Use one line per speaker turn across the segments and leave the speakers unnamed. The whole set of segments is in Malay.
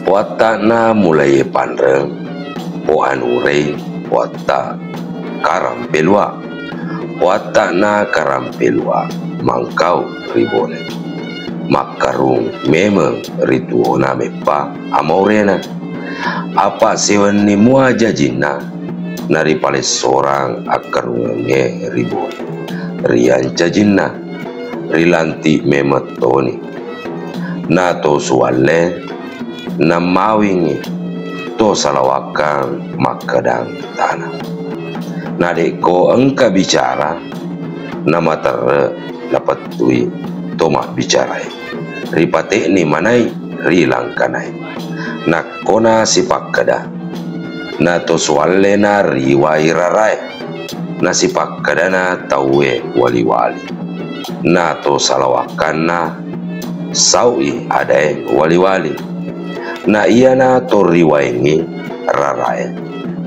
Puata na mulai pandreng, po anurei, puata karampelua, puata na karampelua, mangkau ribone. Makarung memang rituona mepa amaurena. Apa sewan ni mua jajina, nari pale sorang akarunge ribone. Rian jajina, rilanti memetoni. Nato suale, na mawingi to salawakang makadang tanah. Nadeko engka bicara nama ter dapat tui to mak bicara ripate ni manai rilangkanai nakona sipak kada na to swale na riwai rarai na sipak kada na tawe wali-wali na to salawakan na sawi adai wali-wali na iana to riwaingi rarai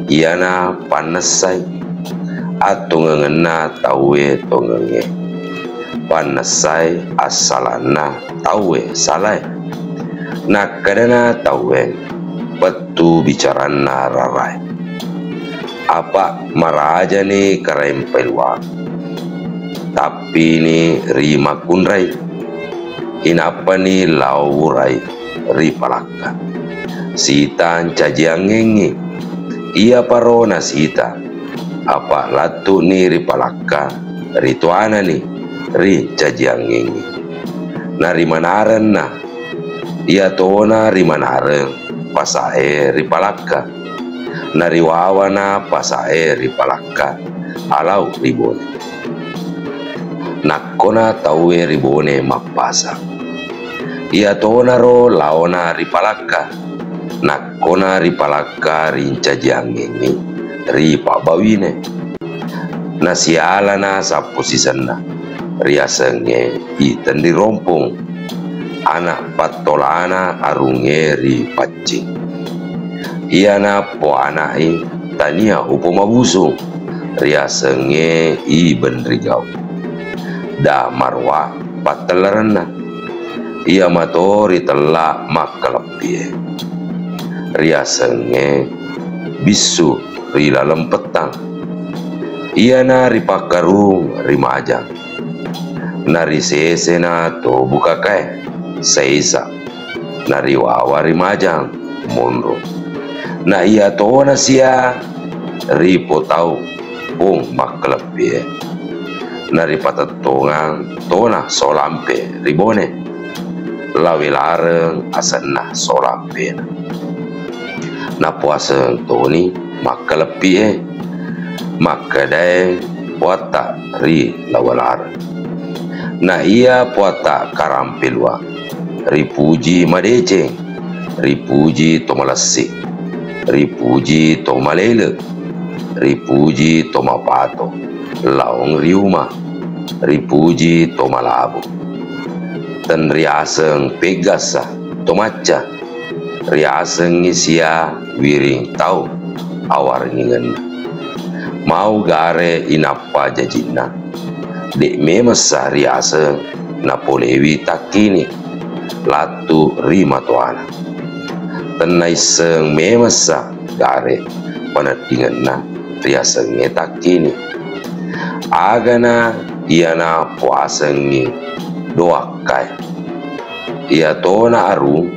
iana panasai atau ngengena tawe to ngenge panasai asalana tawe salai na kadana tawe betu bicarana rarai apa maraja ni karempelwa tapi ni rima kunrai inapa ni laurai ripalaka sita cajiangengi ia parona sita apa latu ni ripalaka rituana ni ri cajiangengi nari manaren na ia tona rimanaren pasae ripalaka nari wawana pasae ripalaka alau ribone nakona tawe ribone mapasa ia tona ro laona ripalaka nakona ripalaka rinca jiangengi ripa bawine nasiala na sapu sisana riasenge itan di rompong anak patolana arunge ri pacing iana po anai tania upo mabusung riasenge i benrigau da marwa patelarana ia matori telak makalepie riasenge bisu rila lempetang iana ripakarung rimajang nari sesena to buka kai seisa nari wawa rimajang monro na ia to na sia ripo tau pung maklepie nari patatongang tona solampe ribone lawilareng asana solampe na puasa toni maklepie makadai puata ri lawalar na ia puata karampelwa ripuji madeceng ripuji tomalasi ripuji tomalele ripuji tomapato laong riuma ripuji tomalabo dan riaseng pegasa tomaca riaseng isia wiring tau awar ngingan mau gare inapa jajina dek memesa riasa napolewi takini latu rima tuana tenai seng memesa gare panadingan na riasa ngetakini agana iana puasengi doakai ia tona aru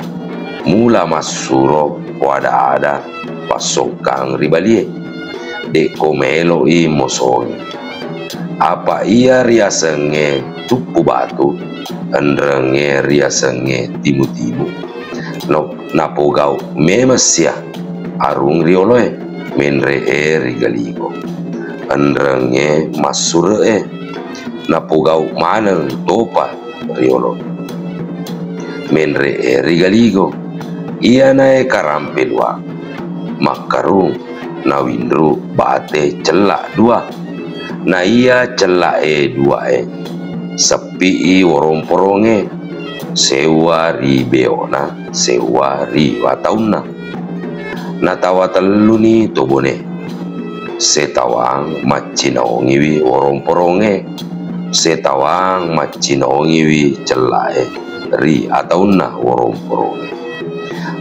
mula masuro wada-ada pasongkang ribalie de komelo i mosong apa ia riasenge tupu batu andrenge riasenge timu-timu no napogau memesia arung rioloe menre rigaligo andrenge masure napogau maneng topa riolo menre rigaligo ia nae karampelwa makarung na windru bate celak dua na ia celak dua sepi woromporonge sewa ri beona sewa ri watauna na tawa telu ni tobone setawang macinaongi wi woromporonge setawang macinaongi wi celak ri atauna woromporonge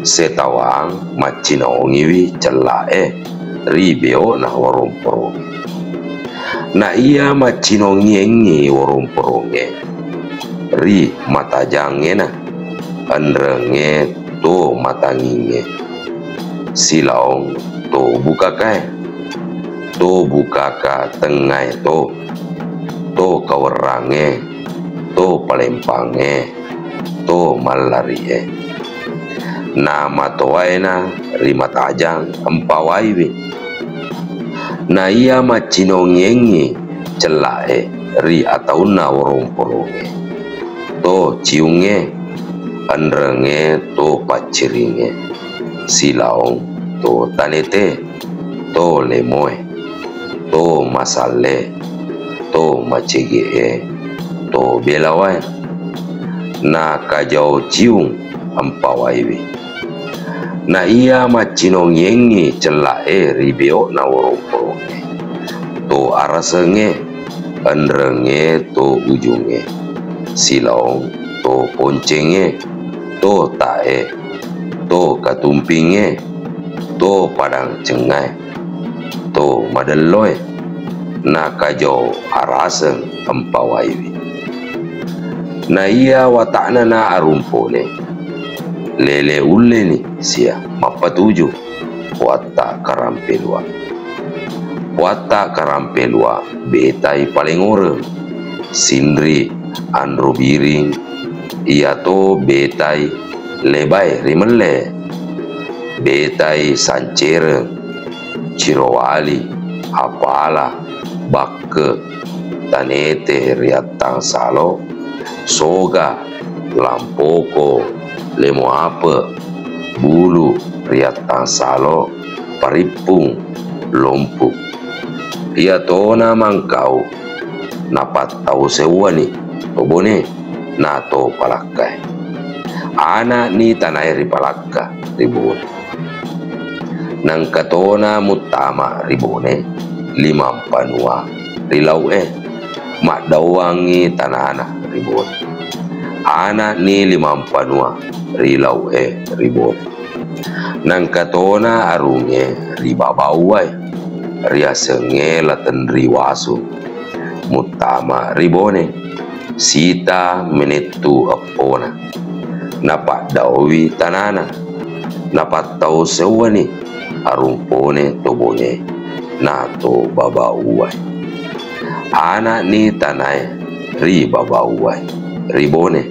setawang macinongiwi celae ribeo na waromporonge. Na ia macinongiengi waromporonge ri matajange na andrenge to matanginge silaong to bukakae to bukaka tengai to kawerange to palempange to malarie na matoaina ri matajang empawaiwi na ia macinongiengi celae ri atauna waromporonge to ciunge andrenge to paciringe silaong to tanete to lemoe to masale to macegee to belawai na kajau ciung empawaiwi na ia macinongiengi celae ribeo na waromporonge to arasenge andrenge to ujunge silaong to poncenge to tae to katumpinge to padang cengai to madeloy na kajau araseng empawaiwi na ia watakna na arumpone lele ule ni sia mapatuju wata karampelua betai paling orang sindri andro biring ia to betai lebai rimele betai sancere cirowali apala bakke tanete riatang salo soga lampoko lemo apa bulu riatang salo paripung lompuk ia tona mangkau napat tahu sewani obone nato palakai anak ni tanai ripalaka ribone nang katona mutama ribone limam panua rilau mak dawangi tanana ribone anak ni limam panua rilau ribone nang katona arunge ribabawai riasenge laten riwasu mutama ribone sita menetu apona napak dawi tanana napak tau sewani arumpone tobone nato babauai anak ni tanai ri babauai ribone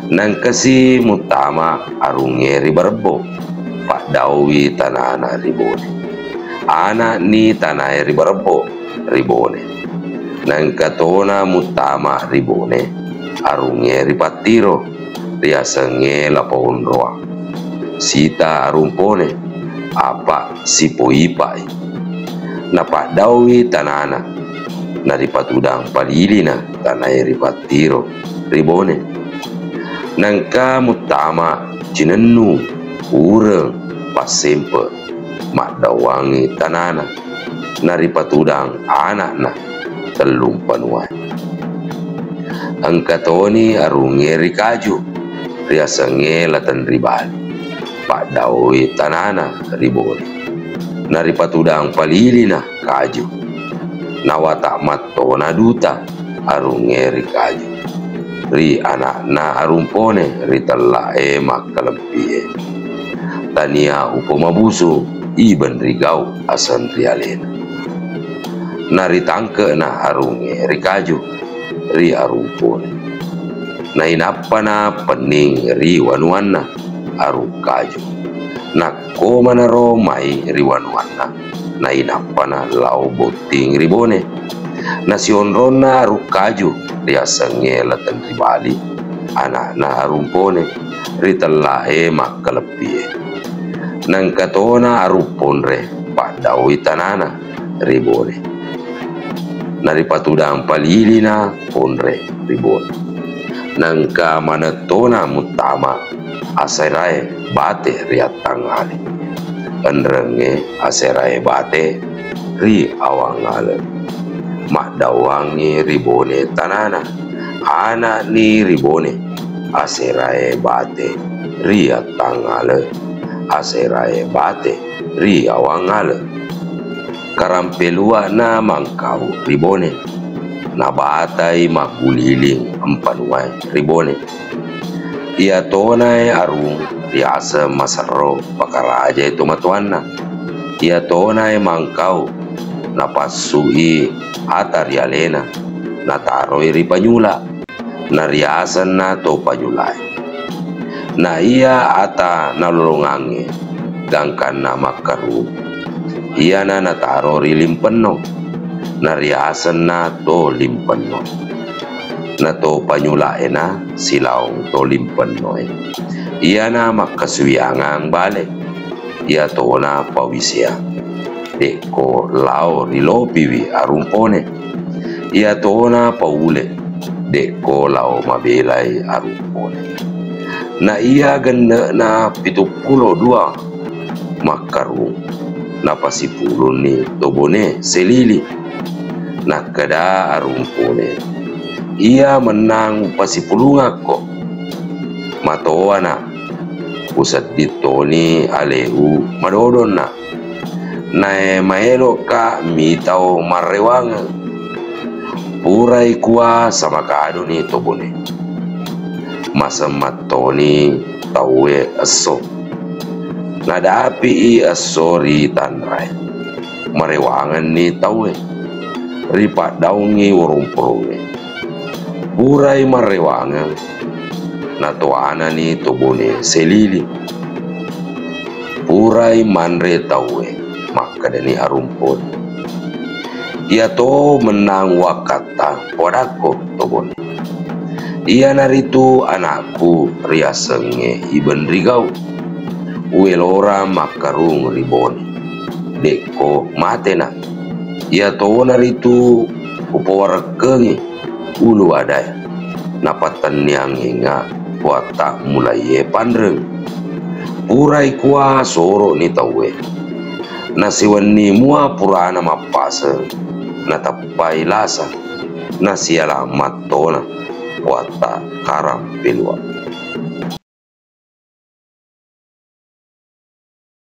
nang kasi mutama arunge ribarbo pak dawi tanana ribone anak ni tanai ribarbo ribone nang katona mutama ribone arunge ripatiro riasenge lapon roa sita arumpone apa sipoipai napak dawi tanana naripatudang palilina tanai ripatiro ribone nangka mutama cinenu ureng pasempe mak dawangi tanana naripatudang anakna telung panuan angkatoni arunge rikaju riasange latan ribali pak dawi tanana ribone naripatudang palilina kaju nawata matona duta arunge rikaju ri anakna arumpone ritelae makalepie tania upomabusu iban rigau asan rialena naritangke na arunge rikaju ri arumpone na inapa na pening ri wanuana arukaju na koma na romai ri wanuana na inapa na lau boting ribone na sionrona arukaju riasange latan ribali anak na arumpone ritelae makalepie nang katona aruponre padawi tanana ribone naripatudang palilina ponre ribone nang ka manatona mutama aserae bate riatang ali andrenge aserae bate ri awangale mak dawangi ribone tanana anak ni ribone aserae bate ria tangale aserae bate ria wangale karampelua na mangkau ribone na batai maguliling empanuai ribone ia tonai arung riasa masaro pakaraja itu matuanna ia tonai mangkau na pasui atari alena na taroi ripanyula na riasan na to panyulai na ia ata nalolongange gangkan na makaru ia na nataro rilimpenno na riasan na to limpenno na to panyulai na silaong to limpenno ia na makasuyangang bale ia to na pawisia deko lao rilopiwi arumpone ia to na paule deko lao mabelai arumpone na ia ganda na 72 makarung na pasipulun ni tobone selili na kada arumpone ia menang pasipulunga ko matoa na pusat dito ni alehu madodon na maelo ka mitao marewanga purai kuah sama kado ni tobone masamatoni tawe aso nadapi i asori tanrai marewangan ni tawe ripat daungi warung-warungi purai marewangan natuana ni tobone selili purai manre tawe maka dani arumpon ia to menang wakata podako tobone ia naritu anakku riasenge iben rigau uelora makarung ribone deko matena ia to naritu upawarkengi ulu adai napatan yang inga puata mulai pandreng purai kuah soro ni tawe nasiwani mua purana mapasa natapai lasa nasiala matona wata karam pelua